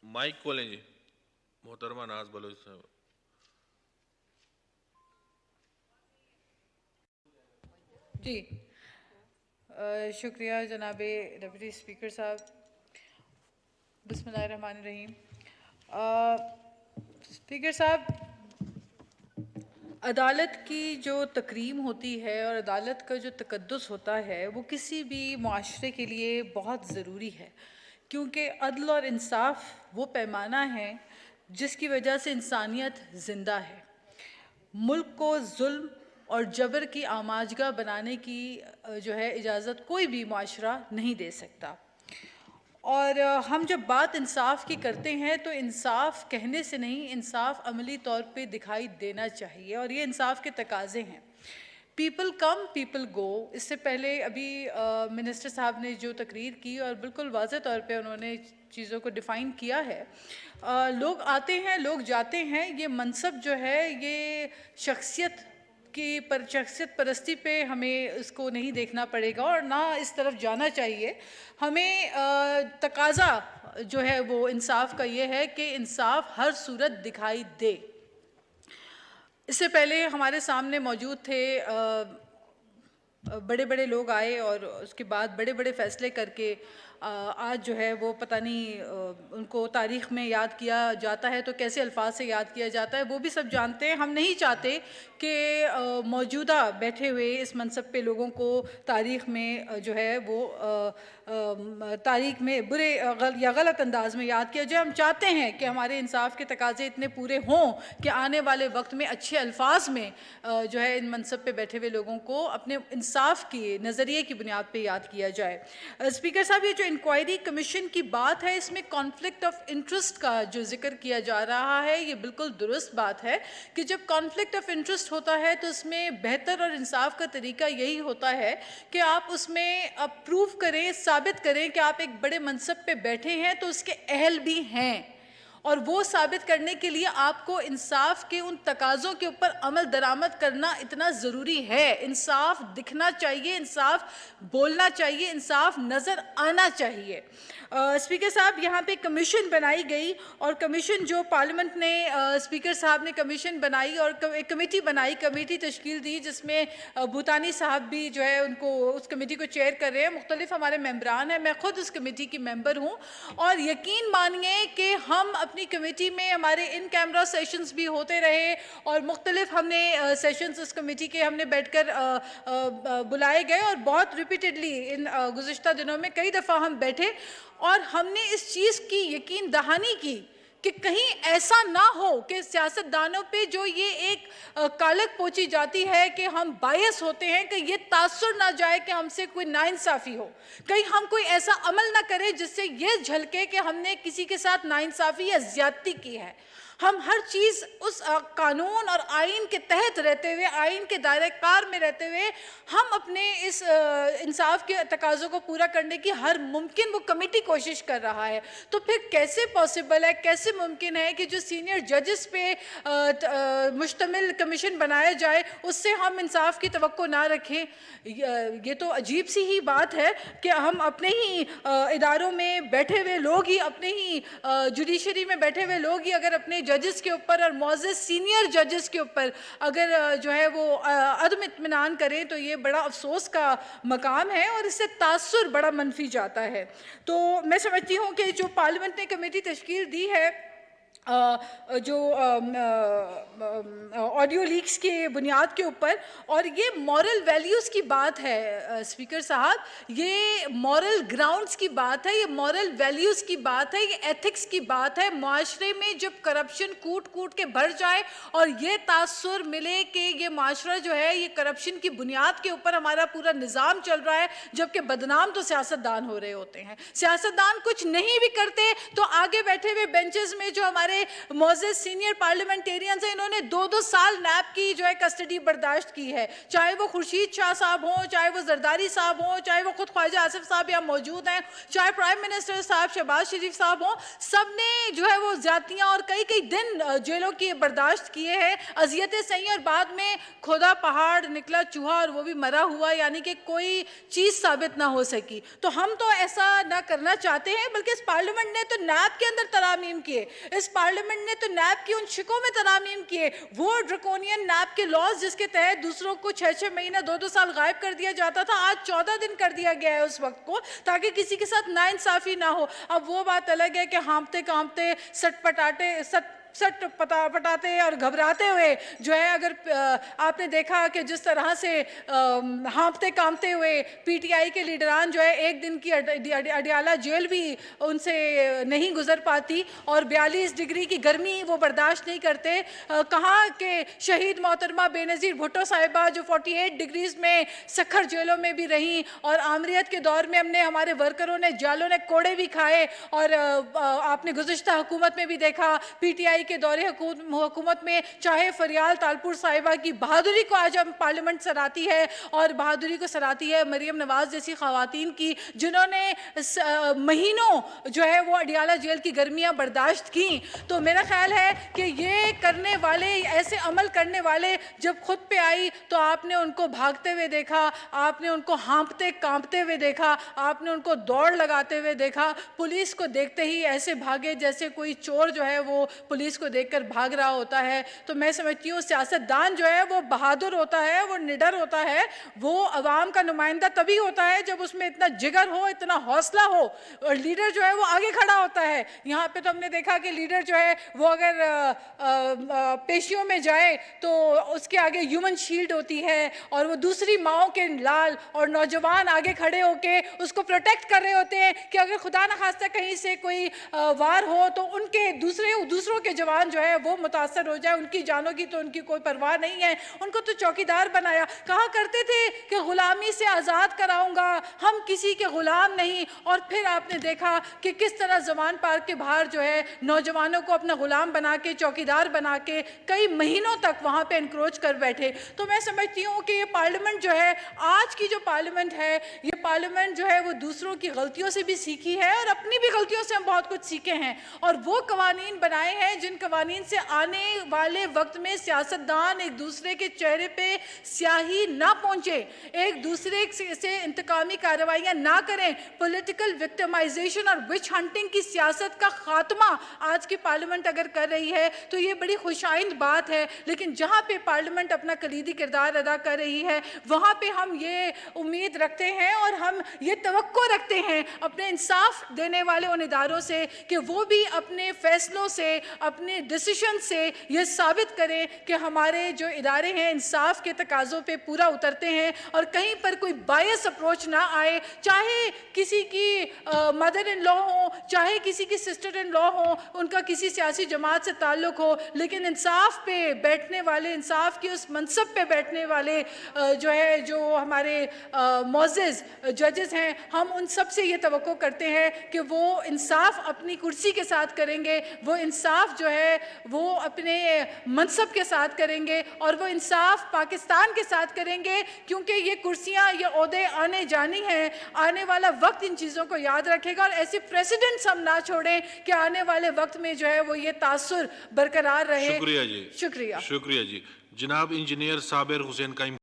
Mic खोलें जी, मोहतरमा नाज बलोच साहब। जी शुक्रिया जनाबे डिप्टी स्पीकर साहब। बिस्मिल्लाहिर्रहमानिर्रहीम। स्पीकर साहब, अदालत की जो तकरीम होती है और अदालत का जो तकद्दुस होता है वो किसी भी मुआशरे के लिए बहुत ज़रूरी है, क्योंकि अदल और इंसाफ वो पैमाना है जिसकी वजह से इंसानियत ज़िंदा है। मुल्क को जुल्म और जबर की आमाजगा बनाने की जो है इजाज़त कोई भी मुआशरा नहीं दे सकता। और हम जब बात इंसाफ की करते हैं तो इंसाफ कहने से नहीं, इंसाफ अमली तौर पे दिखाई देना चाहिए, और ये इंसाफ के तकाजे हैं। People come people go. इससे पहले अभी मिनिस्टर साहब ने जो तकरीर की और बिल्कुल वाज़ेह तौर पे उन्होंने चीज़ों को डिफ़ाइन किया है। लोग आते हैं, लोग जाते हैं। ये मनसब जो है ये शख्सियत शख्सियत परस्ती पे हमें इसको नहीं देखना पड़ेगा और ना इस तरफ जाना चाहिए। हमें तकाज़ा जो है वो इंसाफ का ये है कि इंसाफ हर सूरत दिखाई दे। इससे पहले हमारे सामने मौजूद थे बड़े बड़े लोग आए और उसके बाद बड़े बड़े फ़ैसले करके आज जो है वो पता नहीं उनको तारीख़ में याद किया जाता है तो कैसे अल्फाज से याद किया जाता है वो भी सब जानते हैं। हम नहीं चाहते कि मौजूदा बैठे हुए इस मनसब पे लोगों को तारीख़ में जो है वो तारीख़ में बुरे या गलत अंदाज में याद किया जाए। हम चाहते हैं कि हमारे इंसाफ के तकाजे इतने पूरे हों कि आने वाले वक्त में अच्छे अल्फाज में जो है इन मनसब पे बैठे हुए लोगों को अपने इंसाफ की नज़रिए की बुनियाद पे याद किया जाए। स्पीकर साहब, ये जो इंक्वायरी कमीशन की बात है इसमें कॉन्फ्लिक्ट ऑफ इंटरेस्ट का जो जिक्र किया जा रहा है ये बिल्कुल दुरुस्त बात है कि जब कॉन्फ्लिक्ट ऑफ इंटरेस्ट होता है तो उसमें बेहतर और इंसाफ का तरीका यही होता है कि आप उसमें प्रूव करें, साबित करें कि आप एक बड़े मनसब पे बैठे हैं तो उसके अहल भी हैं, और वो साबित करने के लिए आपको इंसाफ के उन तकाज़ों के ऊपर अमल दरामद करना इतना ज़रूरी है। इंसाफ दिखना चाहिए, इंसाफ बोलना चाहिए, इंसाफ नज़र आना चाहिए। स्पीकर साहब, यहाँ पे कमीशन बनाई गई और कमीशन जो पार्लियामेंट ने स्पीकर साहब ने कमीशन बनाई और एक कमेटी बनाई, कमेटी तश्कील दी जिसमें भूटानी साहब भी जो है उनको उस कमेटी को चेयर कर रहे हैं। मुख्तलिफ हमारे मेम्बरान हैं, मैं ख़ुद उस कमेटी की मेंबर हूँ और यकीन मानिए कि हम अपनी कमेटी में हमारे इन कैमरा सेशंस भी होते रहे और मुख्तलिफ हमने सेशंस उस कमेटी के हमने बैठकर बुलाए गए और बहुत रिपीटेडली इन गुज़िश्ता दिनों में कई दफ़ा हम बैठे और हमने इस चीज़ की यकीन दहानी की कि कहीं ऐसा ना हो कि सियासतदानों पे जो ये एक कालक पोची जाती है कि हम बायस होते हैं, कि ये तासुर ना जाए कि हमसे कोई नाइंसाफ़ी हो, कहीं हम कोई ऐसा अमल ना करें जिससे ये झलके कि हमने किसी के साथ नाइंसाफ़ी या ज़्यादती की है। हम हर चीज़ उस कानून और आइन के तहत रहते हुए, आइन के दायरे कार में रहते हुए हम अपने इस इंसाफ के तकाज़ों को पूरा करने की हर मुमकिन वो कमेटी कोशिश कर रहा है। तो फिर कैसे पॉसिबल है, कैसे मुमकिन है कि जो सीनियर जजेस पे मुश्तमिल कमीशन बनाया जाए उससे हम इंसाफ की तवक्को ना रखें? ये तो अजीब सी ही बात है कि हम अपने ही इदारों में बैठे हुए लोग ही, अपने ही जुडिशरी में बैठे हुए लोग ही अगर अपने जजेस के ऊपर और मुअज़्ज़ज़ सीनियर जजेस के ऊपर अगर जो है वो अदम इत्मीनान करें तो ये बड़ा अफसोस का मकाम है और इससे तासुर बड़ा मनफी जाता है। तो मैं समझती हूँ कि जो पार्लियामेंट ने कमेटी तश्कील दी है जो ऑडियो लीक्स के बुनियाद के ऊपर, और ये मॉरल वैल्यूज़ की बात है स्पीकर साहब, ये मॉरल ग्राउंड्स की बात है, ये मॉरल वैल्यूज़ की बात है, ये एथिक्स की बात है। माशरे में जब करप्शन कूट कूट के भर जाए और ये तासुर मिले कि ये माशरा जो है ये करप्शन की बुनियाद के ऊपर हमारा पूरा निज़ाम चल रहा है, जबकि बदनाम तो सियासतदान हो रहे होते हैं। सियासतदान कुछ नहीं भी करते तो आगे बैठे हुए बेंचेस में जो हमारे हमारे मोअज़्ज़ज़ सीनियर पार्लियामेंटेरियंस हैं, इन्होंने 2-2 साल नैब की जो है कस्टडी बर्दाश्त की है, चाहे वो खुर्शीद शाह साहब हों, चाहे वो जरदारी साहब हों, चाहे वो खुद ख्वाजा आसिफ साहब यहाँ मौजूद हैं, चाहे प्राइम मिनिस्टर साहब शहबाज शरीफ साहब हों, सब ने जो है वो ज्यादतियाँ और कई कई दिन जेलों की बर्दाश्त किए हैं, अजियतें सही, और बाद में खुदा पहाड़ निकला चूहा और वो भी मरा हुआ, यानी कि कोई चीज़ साबित ना हो सकी। तो हम तो ऐसा ना करना चाहते हैं, बल्कि इस पार्लियामेंट ने तो नैब के अंदर तरामीम किए, इस पार्लियामेंट ने तो नैब की उन शिकों में तरामीम किए, वो ड्रकोनियन नैब के लॉज जिसके तहत दूसरों को 6-6 महीना 2-2 साल गायब कर दिया जाता था, आज 14 दिन कर दिया गया है उस वक्त को, ताकि किसी के साथ नाइंसाफी ना हो। अब वो बात अलग है कि हाँफते कांपते सट पटाते और घबराते हुए जो है, अगर आपने देखा कि जिस तरह से हाँफते कांपते हुए पीटीआई के लीडरान जो है, एक दिन की अडियाला जेल भी उनसे नहीं गुजर पाती और 42 डिग्री की गर्मी वो बर्दाश्त नहीं करते। कहाँ के शहीद मोहतरमा बेनज़ीर भुट्टो साहिबा जो 48 डिग्रीज में सखर जेलों में भी रहीं, और आमरीत के दौर में हमने हमारे वर्करों ने जालों ने कोड़े भी खाए, और आपने गुज़िश्ता हुकूमत में भी देखा, पीटीआई के दौरे हुकूमत में चाहे फरियाल तालपुर साहिबा की बहादुरी को आज हम पार्लियामेंट सराहती है, और बहादुरी को सराहती है मरियम नवाज जैसी खवातीन की, जिन्होंने महीनों जो है वो अडियाला जेल की गर्मियां बर्दाश्त की। तो मेरा ख्याल है कि ये करने वाले, ऐसे अमल करने वाले जब खुद पे आई तो आपने उनको भागते हुए देखा, आपने उनको हाँफते कांपते हुए देखा, आपने उनको दौड़ लगाते हुए देखा, पुलिस को देखते ही ऐसे भागे जैसे कोई चोर जो है वो पुलिस को देखकर भाग रहा होता है। तो मैं समझती हूँ सियासतदान जो है वो बहादुर होता है, वो निडर होता है, वो अवाम का नुमाइंदा तभी होता है जब उसमें इतना जिगर हो, इतना हौसला हो, और लीडर जो है वो आगे खड़ा होता है। यहाँ पे तो हमने देखा कि लीडर जो है वो अगर पेशियों में जाए तो उसके आगे ह्यूमन शील्ड होती है, और वो दूसरी माओं के लाल और नौजवान आगे खड़े होके उसको प्रोटेक्ट कर रहे होते हैं कि अगर खुदा न खास्ता कहीं से कोई वार हो तो उनके दूसरों के जवान जो है वो मुतासर हो जाए, उनकी जानों की तो उनकी कोई परवाह नहीं है। उनको तो चौकीदार बनाया, कहा करते थे कि गुलामी से आज़ाद कराऊंगा, हम किसी के गुलाम नहीं, और फिर आपने देखा कि किस तरह जमान पार्क के बाहर जो है नौजवानों को अपना गुलाम बना के, चौकीदार बना के कई महीनों तक वहाँ पे इनक्रोच कर बैठे। तो मैं समझती हूँ कि ये पार्लियामेंट जो है, आज की जो पार्लियामेंट है, ये पार्लियामेंट जो है वो दूसरों की गलतियों से भी सीखी है और अपनी भी गलतियों से हम बहुत कुछ सीखे हैं, और वो कवानीन बनाए हैं जिन कवानीन से आने वाले वक्त में सियासतदान एक दूसरे के चेहरे पे स्याही ना पहुंचे, एक दूसरे से इंतकामी कार्रवाइयां ना करें, पॉलिटिकल विक्टिमाइजेशन और विच हंटिंग की सियासत का खात्मा आज की पार्लियामेंट अगर कर रही है तो ये बड़ी खुशाइंद बात है। लेकिन जहां पे पार्लियामेंट अपना कलीदी किरदार अदा कर रही है, वहां पे हम ये उम्मीद रखते हैं और हम ये तवक्को रखते हैं अपने इंसाफ देने वाले उन इदारों से कि वो भी अपने फैसलों से, अपने डिसीजन से ये साबित करें कि हमारे जो इदारे हैं इंसाफ के तकाज़ों पे पूरा उतरते हैं, और कहीं पर कोई बायस अप्रोच ना आए, चाहे किसी की मदर इन लॉ हो, चाहे किसी की सिस्टर इन लॉ हो, उनका किसी सियासी जमात से ताल्लुक़ हो, लेकिन इंसाफ पे बैठने वाले, इंसाफ की उस मनसब पे बैठने वाले जो है, जो हमारे मोअज़्ज़ज़ जजेस हैं, हम उन सब से ये तवक्को करते हैं कि वो इंसाफ अपनी कुर्सी के साथ करेंगे, वो इंसाफ जो है वो अपने मनसब के साथ करेंगे, और वो इंसाफ पाकिस्तान के साथ करेंगे, क्योंकि ये कुर्सियां, ये ओहदे आने जानी हैं, आने वाला वक्त इन चीज़ों को याद रखेगा, और ऐसे प्रेसिडेंट्स हम ना छोड़ें कि आने वाले वक्त में जो है वो ये तासुर बरकरार रहे। शुक्रिया जी, शुक्रिया शुक्रिया जी। जनाब इंजीनियर साबिर हुसैन का